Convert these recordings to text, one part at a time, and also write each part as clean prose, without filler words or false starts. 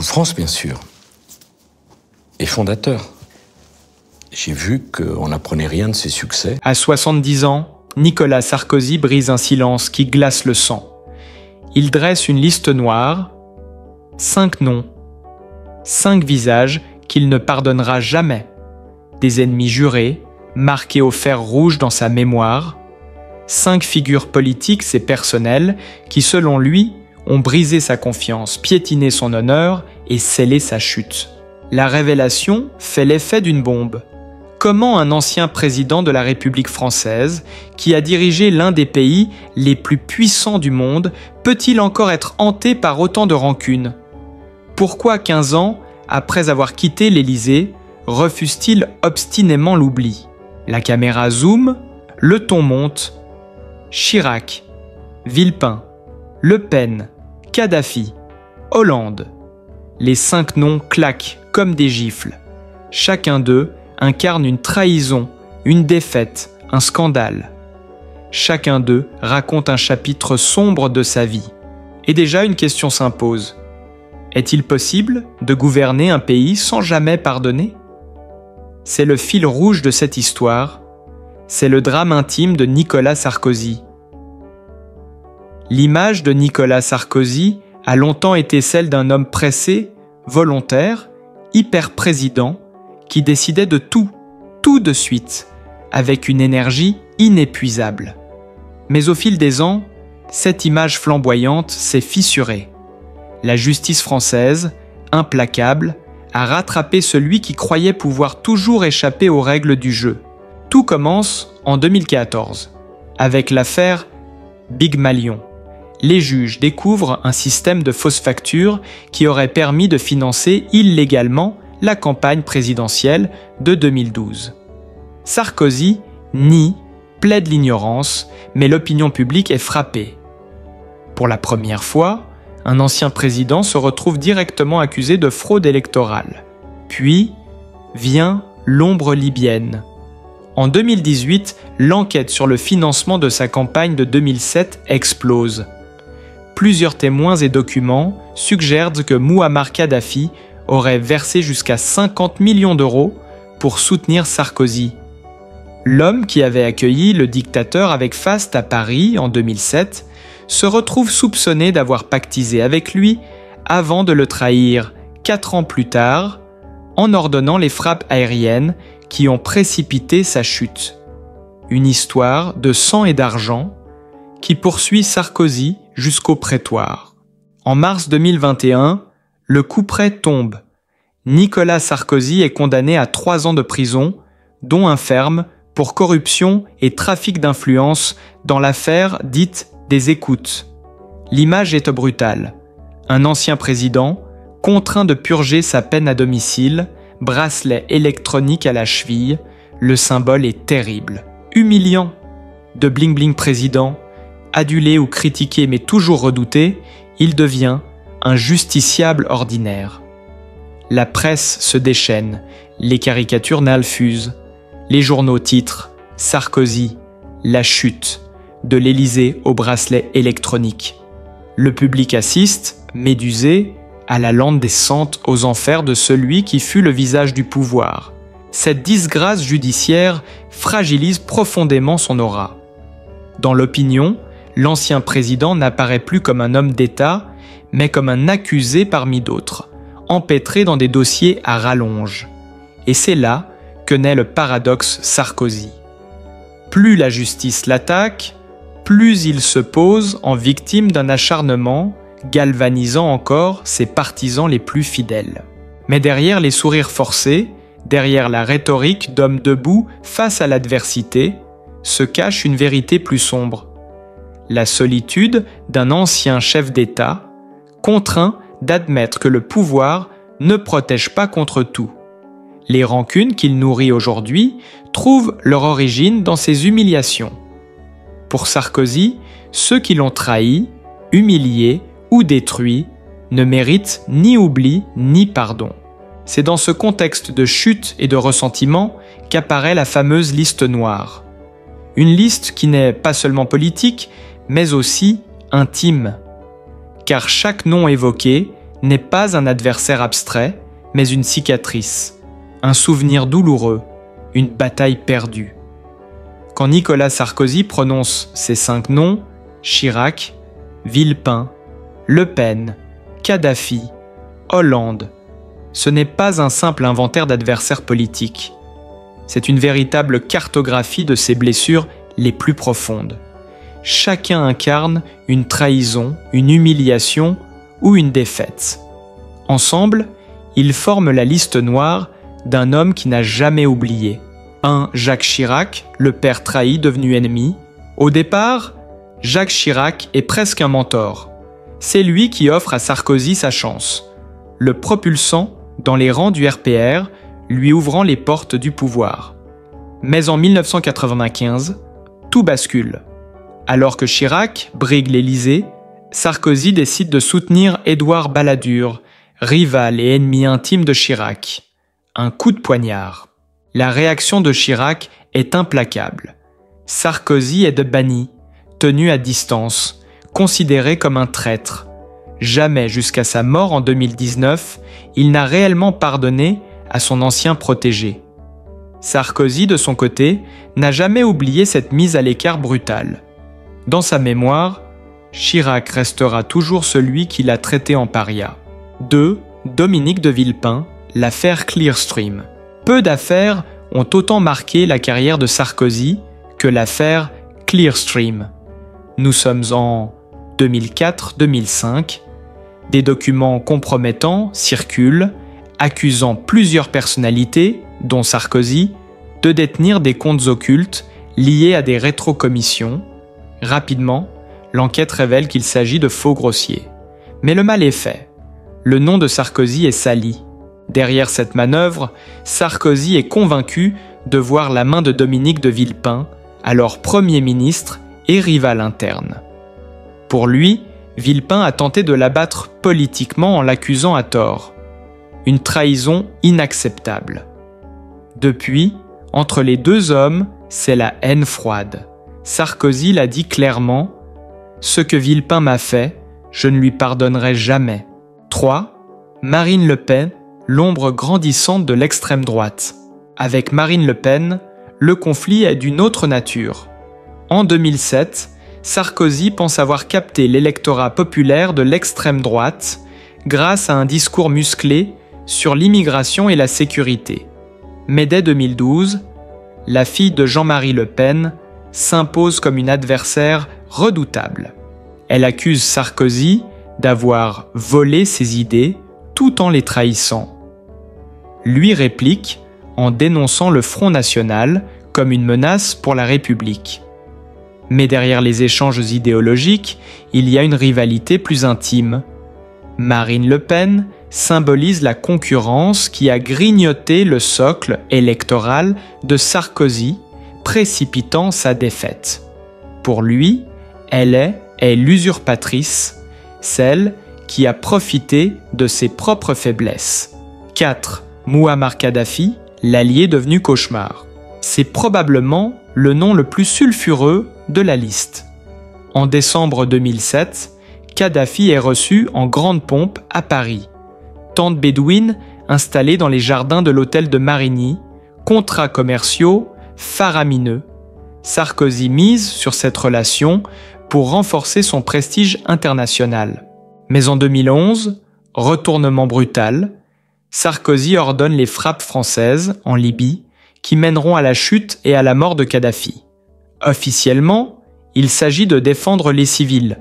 souffrance, bien sûr, et fondateur. J'ai vu qu'on n'apprenait rien de ses succès. À 70 ans, Nicolas Sarkozy brise un silence qui glace le sang. Il dresse une liste noire, 5 noms, 5 visages qu'il ne pardonnera jamais. Des ennemis jurés, marqués au fer rouge dans sa mémoire. 5 figures politiques et personnelles qui, selon lui, ont brisé sa confiance, piétiné son honneur et scellé sa chute. La révélation fait l'effet d'une bombe. Comment un ancien président de la République française, qui a dirigé l'un des pays les plus puissants du monde, peut-il encore être hanté par autant de rancune? Pourquoi 15 ans, après avoir quitté l'Élysée, refuse-t-il obstinément l'oubli? La caméra zoome, le ton monte. Chirac, Villepin, Le Pen, Kadhafi, Hollande. Les 5 noms claquent comme des gifles. Chacun d'eux incarne une trahison, une défaite, un scandale. Chacun d'eux raconte un chapitre sombre de sa vie. Et déjà une question s'impose. Est-il possible de gouverner un pays sans jamais pardonner? C'est le fil rouge de cette histoire. C'est le drame intime de Nicolas Sarkozy. L'image de Nicolas Sarkozy a longtemps été celle d'un homme pressé, volontaire, hyper-président, qui décidait de tout de suite, avec une énergie inépuisable. Mais au fil des ans, cette image flamboyante s'est fissurée. La justice française, implacable, a rattrapé celui qui croyait pouvoir toujours échapper aux règles du jeu. Tout commence en 2014, avec l'affaire Big Malion. Les juges découvrent un système de fausses factures qui aurait permis de financer illégalement la campagne présidentielle de 2012. Sarkozy nie, plaide l'ignorance, mais l'opinion publique est frappée. Pour la première fois, un ancien président se retrouve directement accusé de fraude électorale. Puis vient l'ombre libyenne. En 2018, l'enquête sur le financement de sa campagne de 2007 explose. Plusieurs témoins et documents suggèrent que Mouammar Kadhafi aurait versé jusqu'à 50 millions d'euros pour soutenir Sarkozy. L'homme qui avait accueilli le dictateur avec faste à Paris en 2007 se retrouve soupçonné d'avoir pactisé avec lui avant de le trahir 4 ans plus tard en ordonnant les frappes aériennes qui ont précipité sa chute. Une histoire de sang et d'argent qui poursuit Sarkozy jusqu'au prétoire. En mars 2021, le couperet tombe. Nicolas Sarkozy est condamné à 3 ans de prison, dont un ferme, pour corruption et trafic d'influence dans l'affaire dite des écoutes. L'image est brutale. Un ancien président, contraint de purger sa peine à domicile, bracelet électronique à la cheville, le symbole est terrible. Humiliant. De bling-bling président, adulé ou critiqué mais toujours redouté, il devient un justiciable ordinaire. La presse se déchaîne, les caricatures fusent, les journaux titrent « Sarkozy, la chute », de l'Élysée au bracelet électronique. Le public assiste, médusé, à la lente descente aux enfers de celui qui fut le visage du pouvoir. Cette disgrâce judiciaire fragilise profondément son aura. Dans l'opinion, l'ancien président n'apparaît plus comme un homme d'État, mais comme un accusé parmi d'autres, empêtré dans des dossiers à rallonge. Et c'est là que naît le paradoxe Sarkozy. Plus la justice l'attaque, plus il se pose en victime d'un acharnement, galvanisant encore ses partisans les plus fidèles. Mais derrière les sourires forcés, derrière la rhétorique d'homme debout face à l'adversité, se cache une vérité plus sombre. La solitude d'un ancien chef d'État, contraint d'admettre que le pouvoir ne protège pas contre tout. Les rancunes qu'il nourrit aujourd'hui trouvent leur origine dans ces humiliations. Pour Sarkozy, ceux qui l'ont trahi, humilié ou détruit ne méritent ni oubli ni pardon. C'est dans ce contexte de chute et de ressentiment qu'apparaît la fameuse liste noire. Une liste qui n'est pas seulement politique, mais aussi intime. Car chaque nom évoqué n'est pas un adversaire abstrait, mais une cicatrice, un souvenir douloureux, une bataille perdue. Quand Nicolas Sarkozy prononce ces 5 noms, Chirac, Villepin, Le Pen, Kadhafi, Hollande, ce n'est pas un simple inventaire d'adversaires politiques. C'est une véritable cartographie de ses blessures les plus profondes. Chacun incarne une trahison, une humiliation ou une défaite. Ensemble, ils forment la liste noire d'un homme qui n'a jamais oublié. Un Jacques Chirac, le père trahi devenu ennemi. Au départ, Jacques Chirac est presque un mentor. C'est lui qui offre à Sarkozy sa chance, le propulsant dans les rangs du RPR, lui ouvrant les portes du pouvoir. Mais en 1995, tout bascule. Alors que Chirac brigue l'Élysée, Sarkozy décide de soutenir Édouard Balladur, rival et ennemi intime de Chirac. Un coup de poignard. La réaction de Chirac est implacable. Sarkozy est banni, tenu à distance, considéré comme un traître. Jamais jusqu'à sa mort en 2019, il n'a réellement pardonné à son ancien protégé. Sarkozy, de son côté, n'a jamais oublié cette mise à l'écart brutale. Dans sa mémoire, Chirac restera toujours celui qui l'a traité en paria. 2. Dominique de Villepin, l'affaire Clearstream. Peu d'affaires ont autant marqué la carrière de Sarkozy que l'affaire Clearstream. Nous sommes en 2004-2005. Des documents compromettants circulent, accusant plusieurs personnalités, dont Sarkozy, de détenir des comptes occultes liés à des rétrocommissions. Rapidement, l'enquête révèle qu'il s'agit de faux grossiers. Mais le mal est fait. Le nom de Sarkozy est sali. Derrière cette manœuvre, Sarkozy est convaincu de voir la main de Dominique de Villepin, alors Premier ministre et rival interne. Pour lui, Villepin a tenté de l'abattre politiquement en l'accusant à tort. Une trahison inacceptable. Depuis, entre les deux hommes, c'est la haine froide. Sarkozy l'a dit clairement, « Ce que Villepin m'a fait, je ne lui pardonnerai jamais. » 3. Marine Le Pen, l'ombre grandissante de l'extrême droite. Avec Marine Le Pen, le conflit est d'une autre nature. En 2007, Sarkozy pense avoir capté l'électorat populaire de l'extrême droite grâce à un discours musclé sur l'immigration et la sécurité. Mais dès 2012, la fille de Jean-Marie Le Pen s'impose comme une adversaire redoutable. Elle accuse Sarkozy d'avoir volé ses idées tout en les trahissant. Lui réplique en dénonçant le Front National comme une menace pour la République. Mais derrière les échanges idéologiques, il y a une rivalité plus intime. Marine Le Pen symbolise la concurrence qui a grignoté le socle électoral de Sarkozy, précipitant sa défaite. Pour lui, elle est l'usurpatrice, celle qui a profité de ses propres faiblesses. 4. Mouammar Kadhafi, l'allié devenu cauchemar. C'est probablement le nom le plus sulfureux de la liste. En décembre 2007, Kadhafi est reçu en grande pompe à Paris. Tente bédouine installée dans les jardins de l'hôtel de Marigny, contrats commerciaux faramineux. Sarkozy mise sur cette relation pour renforcer son prestige international. Mais en 2011, retournement brutal, Sarkozy ordonne les frappes françaises en Libye qui mèneront à la chute et à la mort de Kadhafi. Officiellement, il s'agit de défendre les civils.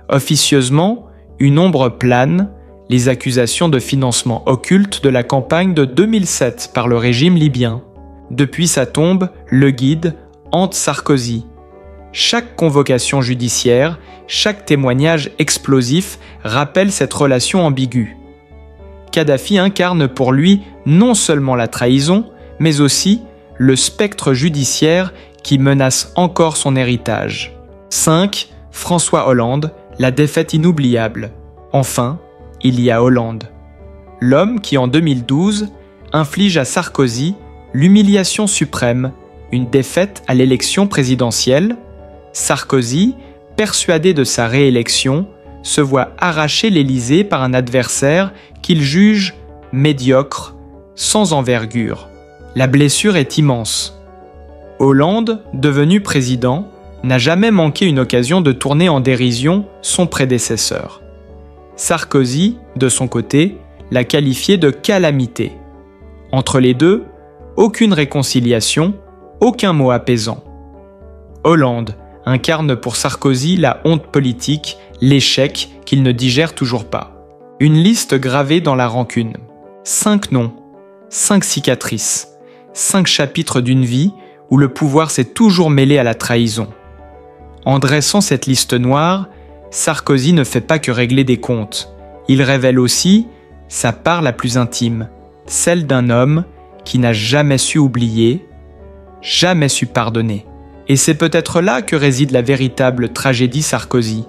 Officieusement, une ombre plane, les accusations de financement occulte de la campagne de 2007 par le régime libyen. Depuis sa tombe, le guide hante Sarkozy. Chaque convocation judiciaire, chaque témoignage explosif rappelle cette relation ambiguë. Kadhafi incarne pour lui non seulement la trahison, mais aussi le spectre judiciaire qui menace encore son héritage. 5. François Hollande, la défaite inoubliable. Enfin, il y a Hollande. L'homme qui, en 2012, inflige à Sarkozy l'humiliation suprême, une défaite à l'élection présidentielle. Sarkozy, persuadé de sa réélection, se voit arracher l'Élysée par un adversaire qu'il juge médiocre, sans envergure. La blessure est immense. Hollande, devenu président, n'a jamais manqué une occasion de tourner en dérision son prédécesseur. Sarkozy, de son côté, l'a qualifié de calamité. Entre les deux, aucune réconciliation, aucun mot apaisant. Hollande incarne pour Sarkozy la honte politique, l'échec qu'il ne digère toujours pas. Une liste gravée dans la rancune. 5 noms, 5 cicatrices, 5 chapitres d'une vie où le pouvoir s'est toujours mêlé à la trahison. En dressant cette liste noire, Sarkozy ne fait pas que régler des comptes. Il révèle aussi sa part la plus intime, celle d'un homme qui n'a jamais su oublier, jamais su pardonner. Et c'est peut-être là que réside la véritable tragédie Sarkozy.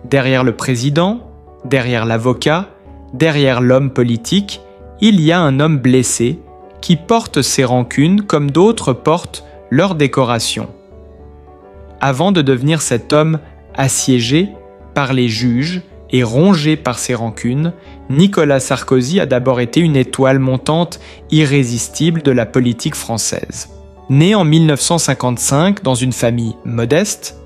Derrière le président, derrière l'avocat, derrière l'homme politique, il y a un homme blessé qui porte ses rancunes comme d'autres portent leurs décorations. Avant de devenir cet homme assiégé par les juges et rongé par ses rancunes, Nicolas Sarkozy a d'abord été une étoile montante irrésistible de la politique française. Né en 1955 dans une famille modeste,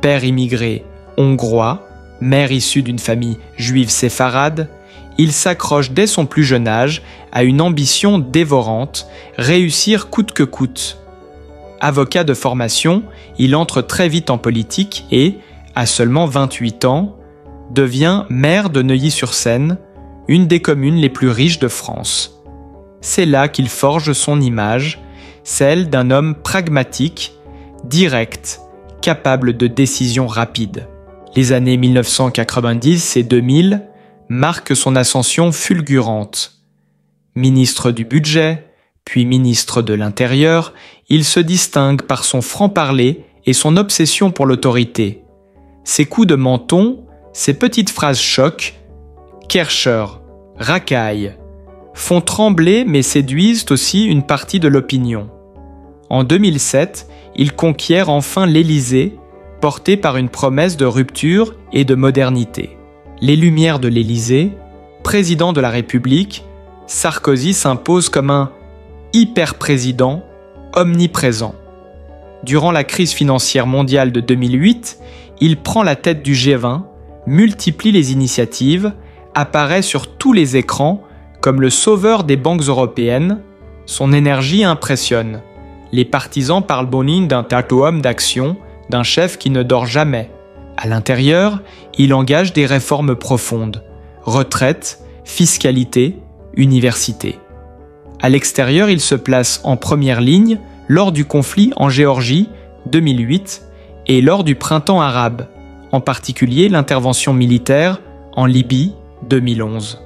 père immigré hongrois, mère issue d'une famille juive séfarade, il s'accroche dès son plus jeune âge à une ambition dévorante, réussir coûte que coûte. Avocat de formation, il entre très vite en politique et, à seulement 28 ans, devient maire de Neuilly-sur-Seine, une des communes les plus riches de France. C'est là qu'il forge son image, celle d'un homme pragmatique, direct, capable de décisions rapides. Les années 1990 et 2000 marquent son ascension fulgurante. Ministre du Budget, puis ministre de l'Intérieur, il se distingue par son franc-parler et son obsession pour l'autorité. Ses coups de menton, ses petites phrases chocs, Kercher, racaille, font trembler mais séduisent aussi une partie de l'opinion. En 2007, il conquiert enfin l'Élysée, porté par une promesse de rupture et de modernité. Les Lumières de l'Élysée, président de la République, Sarkozy s'impose comme un hyper-président omniprésent. Durant la crise financière mondiale de 2008, il prend la tête du G20, multiplie les initiatives, apparaît sur tous les écrans comme le sauveur des banques européennes. Son énergie impressionne. Les partisans parlent bonine d'un homme d'action, d'un chef qui ne dort jamais. À l'intérieur, il engage des réformes profondes. Retraite, fiscalité, université. À l'extérieur, il se place en première ligne lors du conflit en Géorgie 2008 et lors du printemps arabe, en particulier l'intervention militaire en Libye 2011.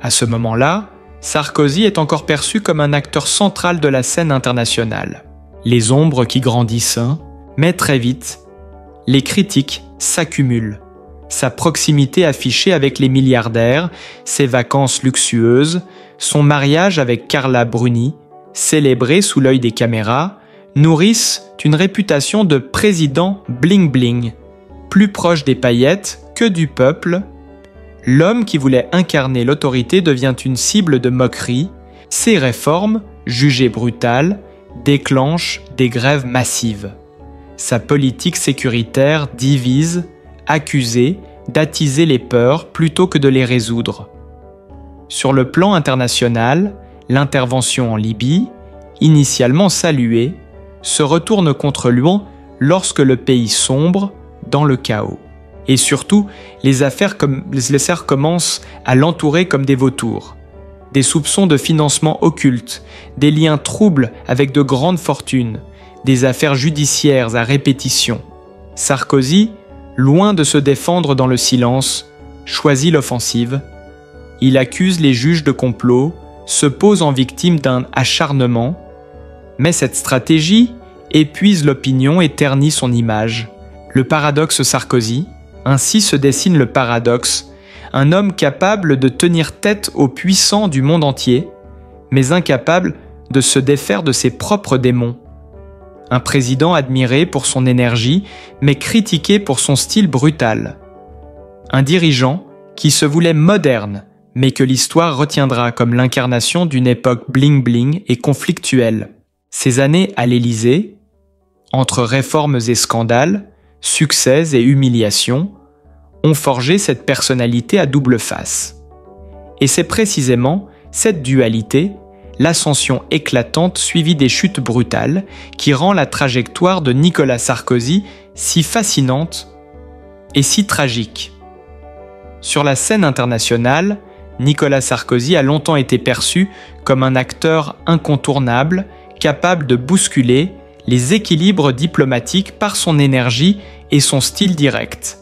À ce moment-là, Sarkozy est encore perçu comme un acteur central de la scène internationale. Les ombres qui grandissent, mais très vite, les critiques s'accumulent. Sa proximité affichée avec les milliardaires, ses vacances luxueuses, son mariage avec Carla Bruni, célébré sous l'œil des caméras, nourrissent une réputation de président bling-bling, plus proche des paillettes que du peuple. L'homme qui voulait incarner l'autorité devient une cible de moquerie. Ses réformes, jugées brutales, déclenchent des grèves massives. Sa politique sécuritaire divise, accusée d'attiser les peurs plutôt que de les résoudre. Sur le plan international, l'intervention en Libye, initialement saluée, se retourne contre lui lorsque le pays sombre dans le chaos. Et surtout, les affaires commencent à l'entourer comme des vautours. Des soupçons de financement occulte, des liens troubles avec de grandes fortunes, des affaires judiciaires à répétition. Sarkozy, loin de se défendre dans le silence, choisit l'offensive. Il accuse les juges de complot, se pose en victime d'un acharnement, mais cette stratégie épuise l'opinion et ternit son image. Le paradoxe Sarkozy, ainsi se dessine le paradoxe, un homme capable de tenir tête aux puissants du monde entier, mais incapable de se défaire de ses propres démons. Un président admiré pour son énergie, mais critiqué pour son style brutal. Un dirigeant qui se voulait moderne, mais que l'histoire retiendra comme l'incarnation d'une époque bling-bling et conflictuelle. Ces années à l'Élysée, entre réformes et scandales, succès et humiliations, ont forgé cette personnalité à double face. Et c'est précisément cette dualité, l'ascension éclatante suivie des chutes brutales, qui rend la trajectoire de Nicolas Sarkozy si fascinante et si tragique. Sur la scène internationale, Nicolas Sarkozy a longtemps été perçu comme un acteur incontournable, capable de bousculer les équilibres diplomatiques par son énergie et son style direct.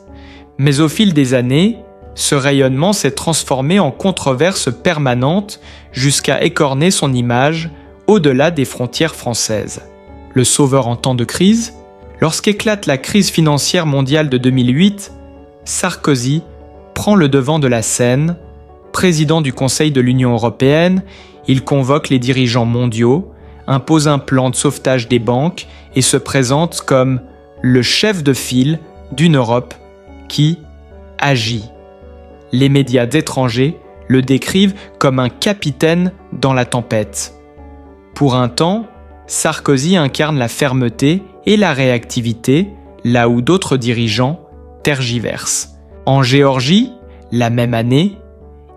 Mais au fil des années, ce rayonnement s'est transformé en controverse permanente jusqu'à écorner son image au-delà des frontières françaises. Le sauveur en temps de crise, lorsqu'éclate la crise financière mondiale de 2008, Sarkozy prend le devant de la scène. Président du Conseil de l'Union européenne, il convoque les dirigeants mondiaux, impose un plan de sauvetage des banques et se présente comme le chef de file d'une Europe qui agit. Les médias étrangers le décrivent comme un capitaine dans la tempête. Pour un temps, Sarkozy incarne la fermeté et la réactivité, là où d'autres dirigeants tergiversent. En Géorgie, la même année,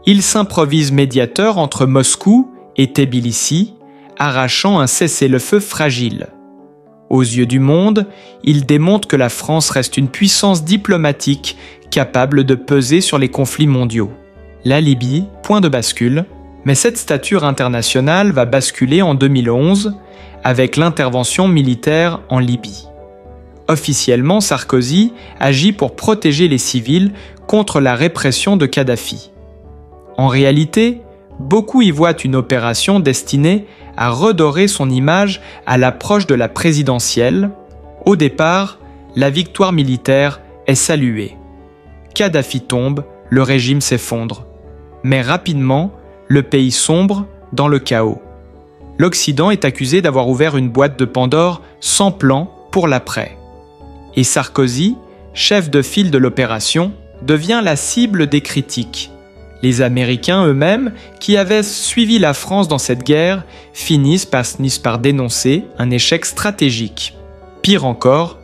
il s'improvise médiateur entre Moscou et Tbilissi, arrachant un cessez-le-feu fragile. Aux yeux du monde, il démontre que la France reste une puissance diplomatique capable de peser sur les conflits mondiaux. La Libye, point de bascule, mais cette stature internationale va basculer en 2011 avec l'intervention militaire en Libye. Officiellement, Sarkozy agit pour protéger les civils contre la répression de Kadhafi. En réalité, beaucoup y voient une opération destinée à redorer son image à l'approche de la présidentielle. Au départ, la victoire militaire est saluée. Kadhafi tombe, le régime s'effondre. Mais rapidement, le pays sombre dans le chaos. L'Occident est accusé d'avoir ouvert une boîte de Pandore sans plan pour l'après. Et Sarkozy, chef de file de l'opération, devient la cible des critiques. Les Américains eux-mêmes, qui avaient suivi la France dans cette guerre, finissent par dénoncer un échec stratégique. Pire encore,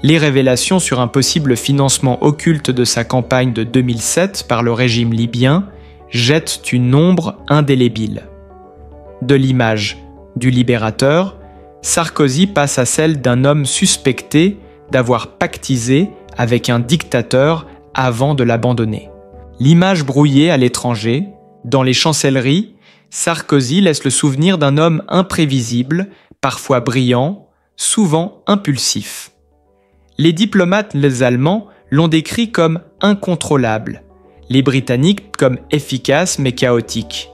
les révélations sur un possible financement occulte de sa campagne de 2007 par le régime libyen jettent une ombre indélébile. De l'image du libérateur, Sarkozy passe à celle d'un homme suspecté d'avoir pactisé avec un dictateur avant de l'abandonner. L'image brouillée à l'étranger, dans les chancelleries, Sarkozy laisse le souvenir d'un homme imprévisible, parfois brillant, souvent impulsif. Les diplomates allemands l'ont décrit comme incontrôlable, les Britanniques comme efficace mais chaotique.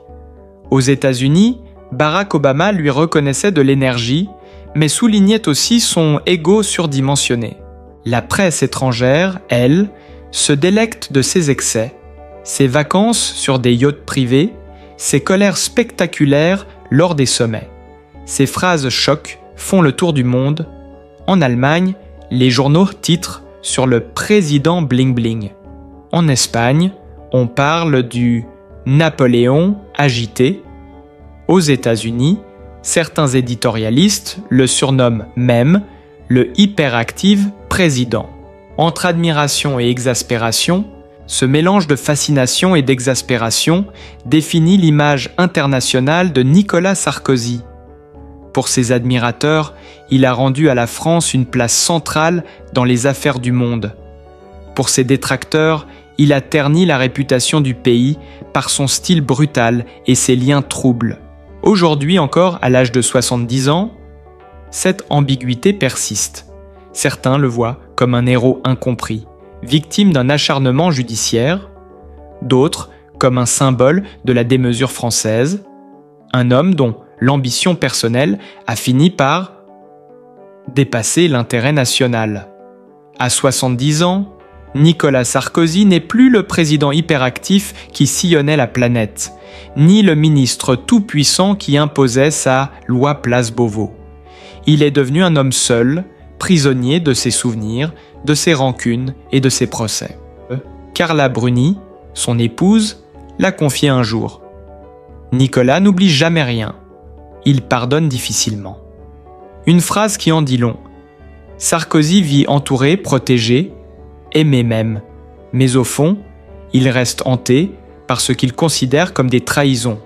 Aux États-Unis, Barack Obama lui reconnaissait de l'énergie, mais soulignait aussi son ego surdimensionné. La presse étrangère, elle, se délecte de ses excès, ses vacances sur des yachts privés, ses colères spectaculaires lors des sommets. Ses phrases chocs font le tour du monde. En Allemagne, les journaux titrent sur le président bling-bling. En Espagne, on parle du Napoléon agité. Aux États-Unis, certains éditorialistes le surnomment même le hyperactive président. Entre admiration et exaspération, ce mélange de fascination et d'exaspération définit l'image internationale de Nicolas Sarkozy. Pour ses admirateurs, il a rendu à la France une place centrale dans les affaires du monde. Pour ses détracteurs, il a terni la réputation du pays par son style brutal et ses liens troubles. Aujourd'hui encore, à l'âge de 70 ans, cette ambiguïté persiste. Certains le voient comme un héros incompris, victime d'un acharnement judiciaire, d'autres comme un symbole de la démesure française, un homme dont l'ambition personnelle a fini par dépasser l'intérêt national. À 70 ans, Nicolas Sarkozy n'est plus le président hyperactif qui sillonnait la planète, ni le ministre tout-puissant qui imposait sa loi Place Beauvau. Il est devenu un homme seul, prisonnier de ses souvenirs, de ses rancunes et de ses procès. Carla Bruni, son épouse, l'a confié un jour. Nicolas n'oublie jamais rien. Il pardonne difficilement. Une phrase qui en dit long. Sarkozy vit entouré, protégé, aimé même. Mais au fond, il reste hanté par ce qu'il considère comme des trahisons.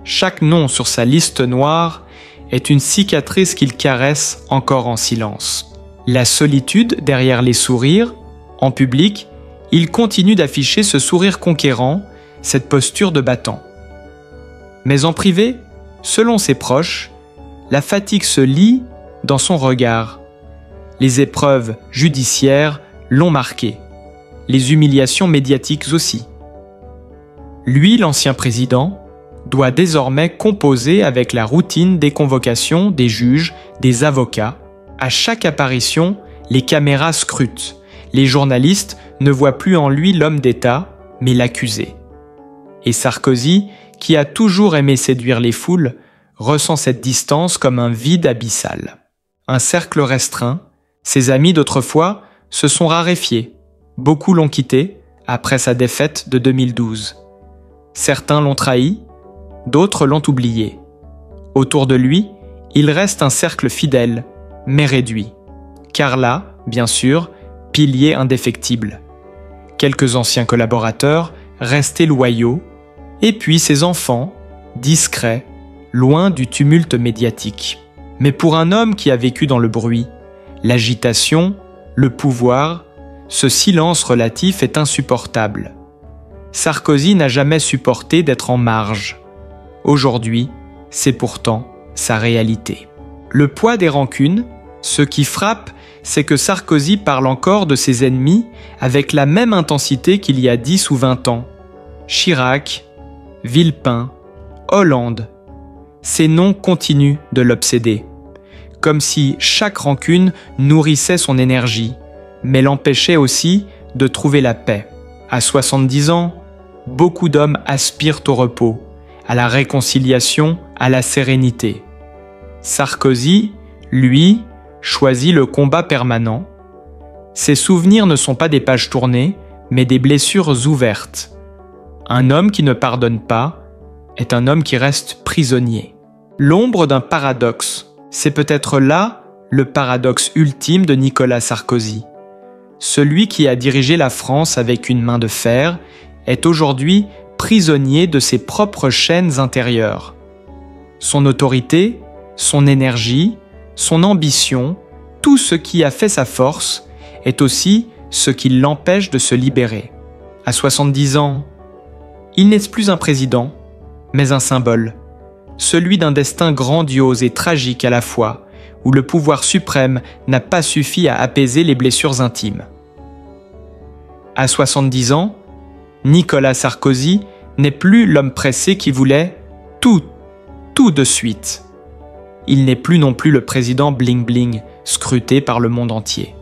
Chaque nom sur sa liste noire est une cicatrice qu'il caresse encore en silence. La solitude derrière les sourires, en public, il continue d'afficher ce sourire conquérant, cette posture de battant. Mais en privé, selon ses proches, la fatigue se lit dans son regard. Les épreuves judiciaires l'ont marqué, les humiliations médiatiques aussi. Lui, l'ancien président, doit désormais composer avec la routine des convocations des juges, des avocats. À chaque apparition, les caméras scrutent. Les journalistes ne voient plus en lui l'homme d'État, mais l'accusé. Et Sarkozy, qui a toujours aimé séduire les foules, ressent cette distance comme un vide abyssal. Un cercle restreint, ses amis d'autrefois se sont raréfiés. Beaucoup l'ont quitté après sa défaite de 2012. Certains l'ont trahi, d'autres l'ont oublié. Autour de lui, il reste un cercle fidèle, mais réduit. Carla, bien sûr, pilier indéfectible. Quelques anciens collaborateurs, restés loyaux, et puis ses enfants, discrets, loin du tumulte médiatique. Mais pour un homme qui a vécu dans le bruit, l'agitation, le pouvoir, ce silence relatif est insupportable. Sarkozy n'a jamais supporté d'être en marge. Aujourd'hui, c'est pourtant sa réalité. Le poids des rancunes, ce qui frappe, c'est que Sarkozy parle encore de ses ennemis avec la même intensité qu'il y a 10 ou 20 ans. Chirac, Villepin, Hollande. Ces noms continuent de l'obséder. Comme si chaque rancune nourrissait son énergie, mais l'empêchait aussi de trouver la paix. À 70 ans, beaucoup d'hommes aspirent au repos, à la réconciliation, à la sérénité. Sarkozy, lui, choisit le combat permanent. Ses souvenirs ne sont pas des pages tournées, mais des blessures ouvertes. Un homme qui ne pardonne pas est un homme qui reste prisonnier. L'ombre d'un paradoxe, c'est peut-être là le paradoxe ultime de Nicolas Sarkozy. Celui qui a dirigé la France avec une main de fer est aujourd'hui prisonnier de ses propres chaînes intérieures. Son autorité, son énergie, son ambition, tout ce qui a fait sa force est aussi ce qui l'empêche de se libérer. À 70 ans, il n'est plus un président, mais un symbole, celui d'un destin grandiose et tragique à la fois, où le pouvoir suprême n'a pas suffi à apaiser les blessures intimes. À 70 ans, Nicolas Sarkozy n'est plus l'homme pressé qui voulait tout de suite. Il n'est plus non plus le président bling-bling, scruté par le monde entier.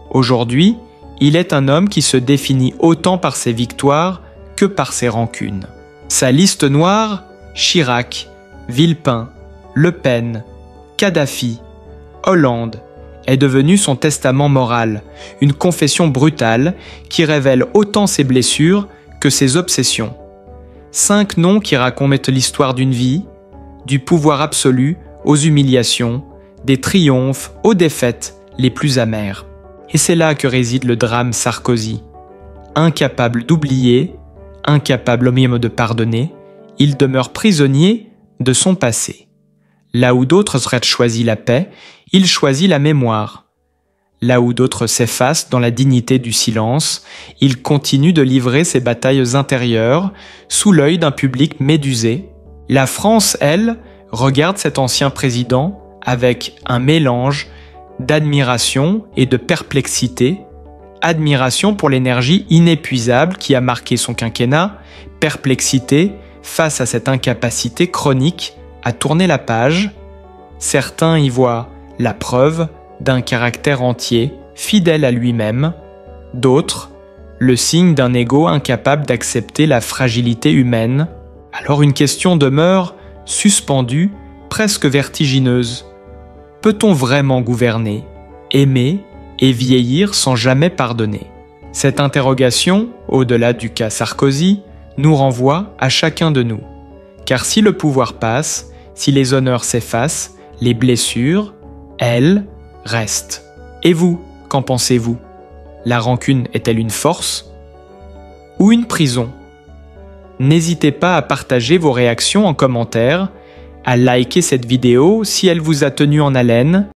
Aujourd'hui, il est un homme qui se définit autant par ses victoires que par ses rancunes. Sa liste noire, Chirac, Villepin, Le Pen, Kadhafi, Hollande, est devenue son testament moral, une confession brutale qui révèle autant ses blessures que ses obsessions. 5 noms qui racontent l'histoire d'une vie, du pouvoir absolu aux humiliations, des triomphes aux défaites les plus amères. Et c'est là que réside le drame Sarkozy. Incapable d'oublier, incapable même de pardonner, il demeure prisonnier de son passé. Là où d'autres auraient choisi la paix, il choisit la mémoire. Là où d'autres s'effacent dans la dignité du silence, il continue de livrer ses batailles intérieures sous l'œil d'un public médusé. La France, elle, regarde cet ancien président avec un mélange d'admiration et de perplexité. Admiration pour l'énergie inépuisable qui a marqué son quinquennat, perplexité face à cette incapacité chronique à tourner la page. Certains y voient la preuve d'un caractère entier, fidèle à lui-même. D'autres, le signe d'un ego incapable d'accepter la fragilité humaine. Alors une question demeure suspendue, presque vertigineuse. Peut-on vraiment gouverner, aimer et vieillir sans jamais pardonner ? Cette interrogation, au-delà du cas Sarkozy, nous renvoie à chacun de nous. Car si le pouvoir passe, si les honneurs s'effacent, les blessures, elles, restent. Et vous, qu'en pensez-vous? La rancune est-elle une force ou une prison? N'hésitez pas à partager vos réactions en commentaire, à liker cette vidéo si elle vous a tenu en haleine